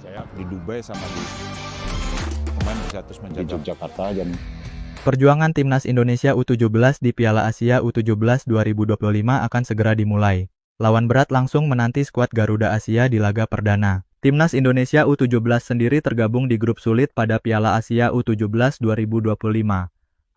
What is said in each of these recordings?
Saya di Dubai sama di pemain bisa terus di menjaga Yogyakarta dan Perjuangan Timnas Indonesia U17 di Piala Asia U17 2025 akan segera dimulai. Lawan berat langsung menanti skuad Garuda Asia di laga perdana. Timnas Indonesia U17 sendiri tergabung di grup sulit pada Piala Asia U17 2025.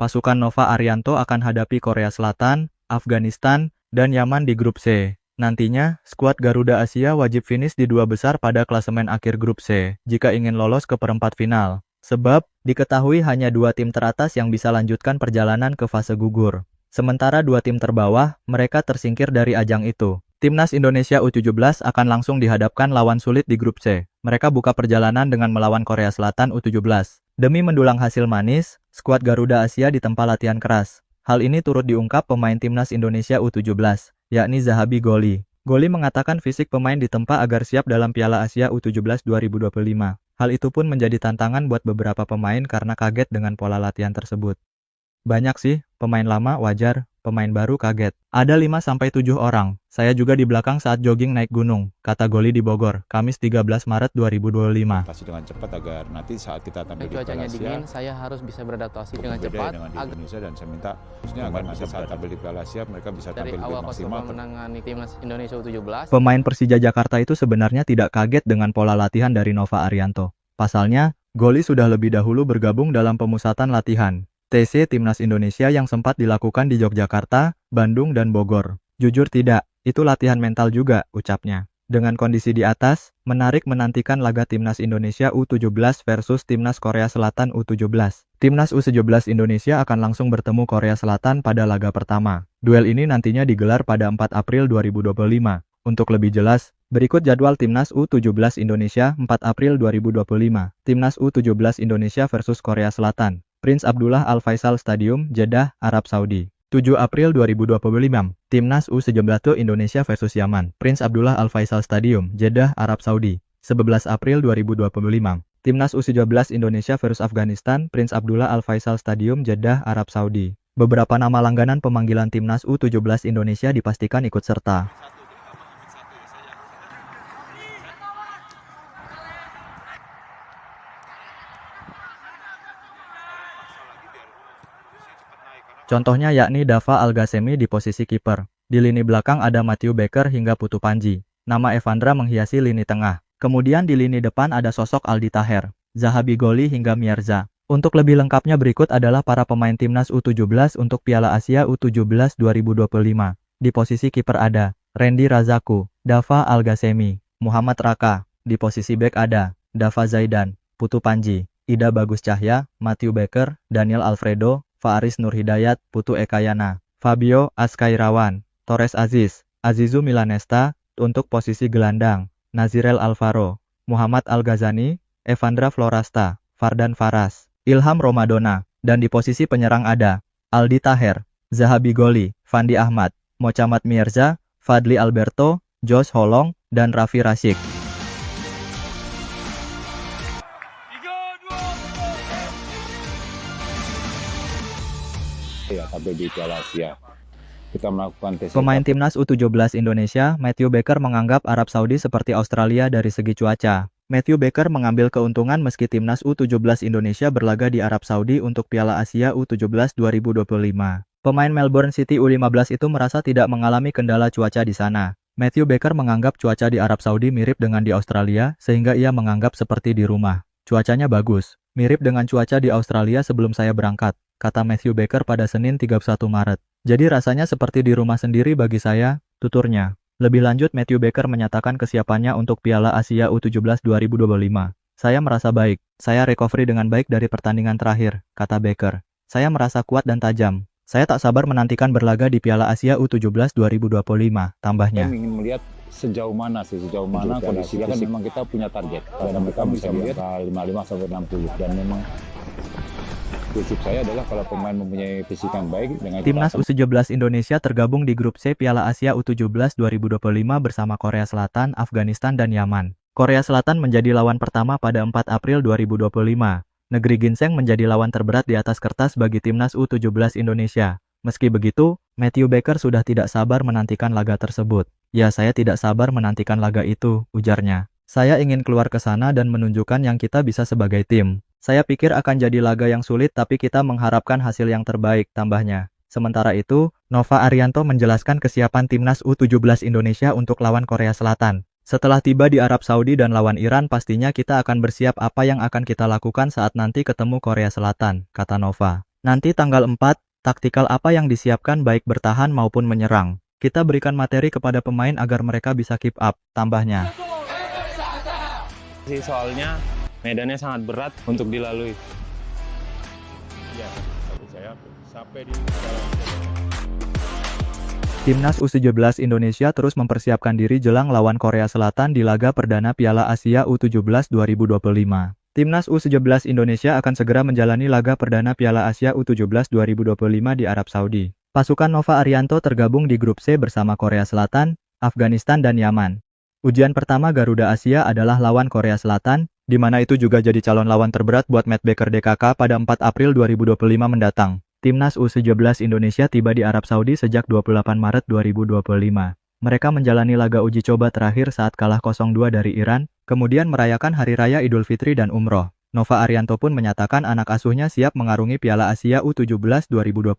Pasukan Nova Arianto akan hadapi Korea Selatan, Afghanistan, dan Yaman di grup C. Nantinya, skuad Garuda Asia wajib finish di dua besar pada klasemen akhir grup C jika ingin lolos ke perempat final. Sebab, diketahui hanya dua tim teratas yang bisa lanjutkan perjalanan ke fase gugur. Sementara dua tim terbawah, mereka tersingkir dari ajang itu. Timnas Indonesia U17 akan langsung dihadapkan lawan sulit di grup C. Mereka buka perjalanan dengan melawan Korea Selatan U17. Demi mendulang hasil manis, skuad Garuda Asia ditempa latihan keras. Hal ini turut diungkap pemain Timnas Indonesia U17, yakni Zahabi Goli. Goli mengatakan fisik pemain ditempa agar siap dalam Piala Asia U17 2025. Hal itu pun menjadi tantangan buat beberapa pemain karena kaget dengan pola latihan tersebut. Banyak sih, pemain lama wajar, pemain baru kaget. Ada 5-7 orang. Saya juga di belakang saat jogging naik gunung, kata Goli di Bogor, Kamis 13 Maret 2025. adaptasi dengan cepat agar nanti saat kita tampil di Piala Cuacanya Asia dingin, saya harus bisa beradaptasi dengan berbeda cepat dengan di agar Indonesia, dan saya minta khususnya agar nanti saat tampil di Piala Asia mereka bisa dari tampil lebih awal Coach maksimal. Nova menangani Timnas Indonesia U17. Pemain Persija Jakarta itu sebenarnya tidak kaget dengan pola latihan dari Nova Arianto. Pasalnya, Goli sudah lebih dahulu bergabung dalam pemusatan latihan TC Timnas Indonesia yang sempat dilakukan di Yogyakarta, Bandung, dan Bogor. Jujur tidak, itu latihan mental juga, ucapnya. Dengan kondisi di atas, menarik menantikan laga Timnas Indonesia U17 versus Timnas Korea Selatan U17. Timnas U17 Indonesia akan langsung bertemu Korea Selatan pada laga pertama. Duel ini nantinya digelar pada 4 April 2025. Untuk lebih jelas, berikut jadwal Timnas U17 Indonesia 4 April 2025. Timnas U17 Indonesia versus Korea Selatan. Prince Abdullah Al Faisal Stadium, Jeddah, Arab Saudi. 7 April 2025. Timnas U17 Indonesia versus Yaman. Prince Abdullah Al Faisal Stadium, Jeddah, Arab Saudi. 11 April 2025. Timnas U17 Indonesia versus Afghanistan. Prince Abdullah Al Faisal Stadium, Jeddah, Arab Saudi. Beberapa nama langganan pemanggilan Timnas U17 Indonesia dipastikan ikut serta. Contohnya yakni Dava Al-Ghasemi di posisi kiper. Di lini belakang ada Matthew Baker hingga Putu Panji. Nama Evandra menghiasi lini tengah. Kemudian di lini depan ada sosok Aldi Taher, Zahabi Goli hingga Mierza. Untuk lebih lengkapnya berikut adalah para pemain Timnas U17 untuk Piala Asia U17 2025. Di posisi kiper ada Randy Razaku, Dava Al-Ghasemi, Muhammad Raka. Di posisi bek ada Dava Zaidan, Putu Panji, Ida Bagus Cahya, Matthew Baker, Daniel Alfredo, Faaris Nur Hidayat, Putu Ekayana, Fabio Askairawan, Torres Aziz, Azizu Milanesta. Untuk posisi gelandang, Nazirel Alvaro, Muhammad Al-Ghazani, Evandra Florasta, Fardan Faras, Ilham Romadona. Dan di posisi penyerang ada Aldi Taher, Zahabi Goli, Fandi Ahmad, Mochammad Mierza, Fadli Alberto, Josh Holong, dan Raffi Rashik. ya tampil di Piala Asia. Kita melakukan tes. Pemain Timnas U17 Indonesia, Matthew Baker menganggap Arab Saudi seperti Australia dari segi cuaca. Matthew Baker mengambil keuntungan meski Timnas U17 Indonesia berlaga di Arab Saudi untuk Piala Asia U17 2025. Pemain Melbourne City U15 itu merasa tidak mengalami kendala cuaca di sana. Matthew Baker menganggap cuaca di Arab Saudi mirip dengan di Australia, sehingga ia menganggap seperti di rumah. Cuacanya bagus, mirip dengan cuaca di Australia sebelum saya berangkat, kata Matthew Baker pada Senin 31 Maret. Jadi rasanya seperti di rumah sendiri bagi saya, tuturnya. Lebih lanjut, Matthew Baker menyatakan kesiapannya untuk Piala Asia U17 2025. Saya merasa baik, saya recovery dengan baik dari pertandingan terakhir, kata Baker. Saya merasa kuat dan tajam. Saya tak sabar menantikan berlaga di Piala Asia U17 2025, tambahnya. Kita ingin melihat sejauh mana kondisi kan memang kita punya target. Dan mereka bisa melihat 55 sampai 60 dan memang prinsip saya adalah kalau pemain mempunyai fisik yang baik dengan Timnas U17 Indonesia tergabung di grup C Piala Asia U17 2025 bersama Korea Selatan, Afghanistan, dan Yaman. Korea Selatan menjadi lawan pertama pada 4 April 2025. Negeri ginseng menjadi lawan terberat di atas kertas bagi Timnas U17 Indonesia. Meski begitu, Matthew Baker sudah tidak sabar menantikan laga tersebut. Ya, saya tidak sabar menantikan laga itu, ujarnya. Saya ingin keluar ke sana dan menunjukkan yang kita bisa sebagai tim. Saya pikir akan jadi laga yang sulit tapi kita mengharapkan hasil yang terbaik, tambahnya. Sementara itu, Nova Arianto menjelaskan kesiapan timnas U17 Indonesia untuk lawan Korea Selatan. Setelah tiba di Arab Saudi dan lawan Iran, pastinya kita akan bersiap apa yang akan kita lakukan saat nanti ketemu Korea Selatan, kata Nova. Nanti tanggal 4, taktikal apa yang disiapkan baik bertahan maupun menyerang. Kita berikan materi kepada pemain agar mereka bisa keep up, tambahnya. Soalnya medannya sangat berat untuk dilalui. Ya, saya sampai di Timnas U17 Indonesia terus mempersiapkan diri jelang lawan Korea Selatan di laga perdana Piala Asia U17 2025. Timnas U17 Indonesia akan segera menjalani laga perdana Piala Asia U17 2025 di Arab Saudi. Pasukan Nova Arianto tergabung di grup C bersama Korea Selatan, Afghanistan dan Yaman. Ujian pertama Garuda Asia adalah lawan Korea Selatan, di mana itu juga jadi calon lawan terberat buat Matt Baker DKK pada 4 April 2025 mendatang. Timnas U17 Indonesia tiba di Arab Saudi sejak 28 Maret 2025. Mereka menjalani laga uji coba terakhir saat kalah 0-2 dari Iran, kemudian merayakan Hari Raya Idul Fitri dan Umroh. Nova Arianto pun menyatakan anak asuhnya siap mengarungi Piala Asia U17 2025.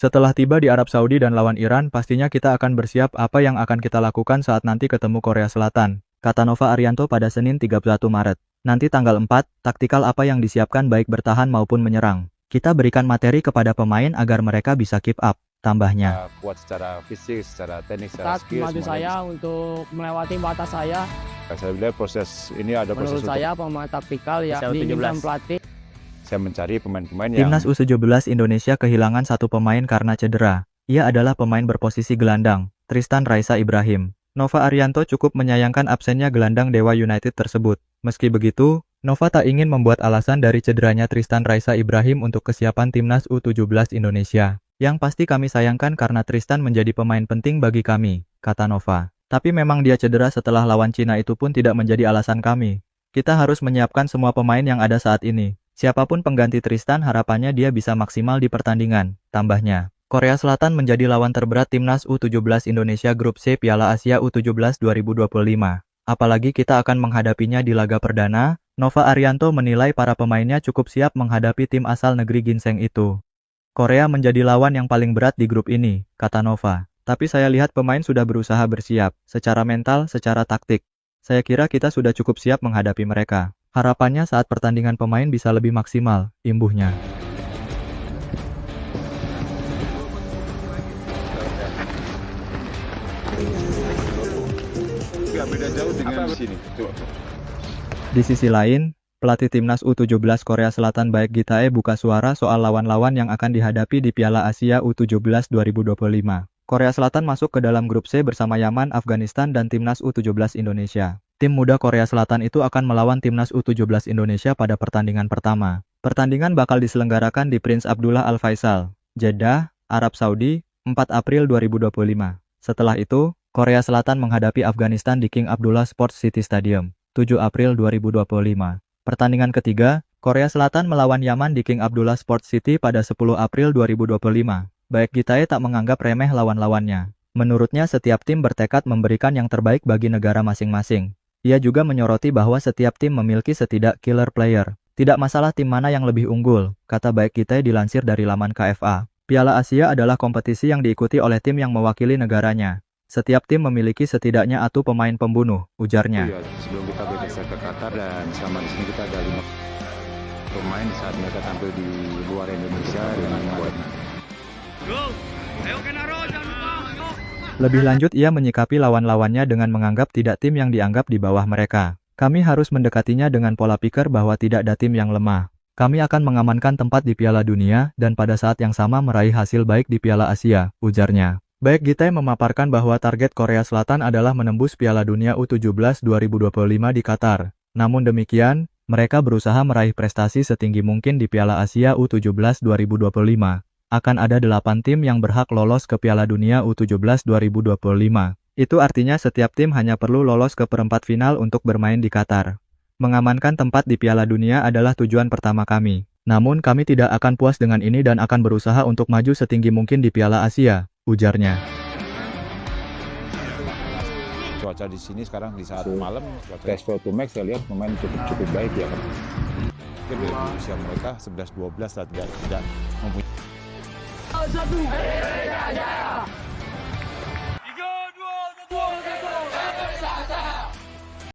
Setelah tiba di Arab Saudi dan lawan Iran, pastinya kita akan bersiap apa yang akan kita lakukan saat nanti ketemu Korea Selatan, kata Nova Arianto pada Senin 31 Maret. Nanti tanggal 4, taktikal apa yang disiapkan baik bertahan maupun menyerang. Kita berikan materi kepada pemain agar mereka bisa keep up, tambahnya. kuat secara fisik, secara teknik, secara Saat skill. maju saya untuk melewati batas saya. Saya bilang proses ini ada proses Menurut saya pemain taktikal ya Usia diinginkan 17. pelatih. saya mencari pemain-pemain yang Timnas U17 Indonesia kehilangan satu pemain karena cedera. Ia adalah pemain berposisi gelandang, Tristan Raisa Ibrahim. Nova Arianto cukup menyayangkan absennya gelandang Dewa United tersebut. Meski begitu, Nova tak ingin membuat alasan dari cederanya Tristan Raisa Ibrahim untuk kesiapan Timnas U17 Indonesia. Yang pasti kami sayangkan karena Tristan menjadi pemain penting bagi kami, kata Nova. Tapi memang dia cedera setelah lawan Cina itu pun tidak menjadi alasan kami. Kita harus menyiapkan semua pemain yang ada saat ini. Siapapun pengganti Tristan harapannya dia bisa maksimal di pertandingan, tambahnya. Korea Selatan menjadi lawan terberat Timnas U17 Indonesia Grup C Piala Asia U17 2025. Apalagi kita akan menghadapinya di laga perdana, Nova Arianto menilai para pemainnya cukup siap menghadapi tim asal negeri ginseng itu. Korea menjadi lawan yang paling berat di grup ini, kata Nova. Tapi saya lihat pemain sudah berusaha bersiap, secara mental, secara taktik. Saya kira kita sudah cukup siap menghadapi mereka. Harapannya saat pertandingan pemain bisa lebih maksimal, imbuhnya. nggak beda jauh dengan di sini. Di sisi lain, pelatih Timnas U17 Korea Selatan Baek Gitae buka suara soal lawan-lawan yang akan dihadapi di Piala Asia U17 2025. Korea Selatan masuk ke dalam grup C bersama Yaman, Afghanistan, dan Timnas U17 Indonesia. Tim muda Korea Selatan itu akan melawan Timnas U17 Indonesia pada pertandingan pertama. Pertandingan bakal diselenggarakan di Prince Abdullah Al Faisal, Jeddah, Arab Saudi, 4 April 2025. Setelah itu, Korea Selatan menghadapi Afghanistan di King Abdullah Sports City Stadium, 7 April 2025. Pertandingan ketiga, Korea Selatan melawan Yaman di King Abdullah Sports City pada 10 April 2025. Baek Gitae tak menganggap remeh lawan-lawannya. Menurutnya setiap tim bertekad memberikan yang terbaik bagi negara masing-masing. Ia juga menyoroti bahwa setiap tim memiliki setidak killer player. Tidak masalah tim mana yang lebih unggul, kata Baek Gitae dilansir dari laman KFA. Piala Asia adalah kompetisi yang diikuti oleh tim yang mewakili negaranya. Setiap tim memiliki setidaknya atu pemain pembunuh, ujarnya. Iya, sebelum kita bergeser ke Qatar dan selama di sini kita ada 5 pemain saat mereka tampil di luar Indonesia dengan kuat. Lebih lanjut ia menyikapi lawan-lawannya dengan menganggap tidak tim yang dianggap di bawah mereka. Kami harus mendekatinya dengan pola pikir bahwa tidak ada tim yang lemah. Kami akan mengamankan tempat di Piala Dunia dan pada saat yang sama meraih hasil baik di Piala Asia, ujarnya. Baek Gitae memaparkan bahwa target Korea Selatan adalah menembus Piala Dunia U17 2025 di Qatar. Namun demikian, mereka berusaha meraih prestasi setinggi mungkin di Piala Asia U17 2025. Akan ada 8 tim yang berhak lolos ke Piala Dunia U17 2025. Itu artinya setiap tim hanya perlu lolos ke perempat final untuk bermain di Qatar. Mengamankan tempat di Piala Dunia adalah tujuan pertama kami. Namun kami tidak akan puas dengan ini dan akan berusaha untuk maju setinggi mungkin di Piala Asia, ujarnya. cuaca di sini sekarang di saat malam Transfer to Max saya lihat pemain cukup baik ya kan. Mungkin dari usia mereka 11-12 lah tidak mempunyai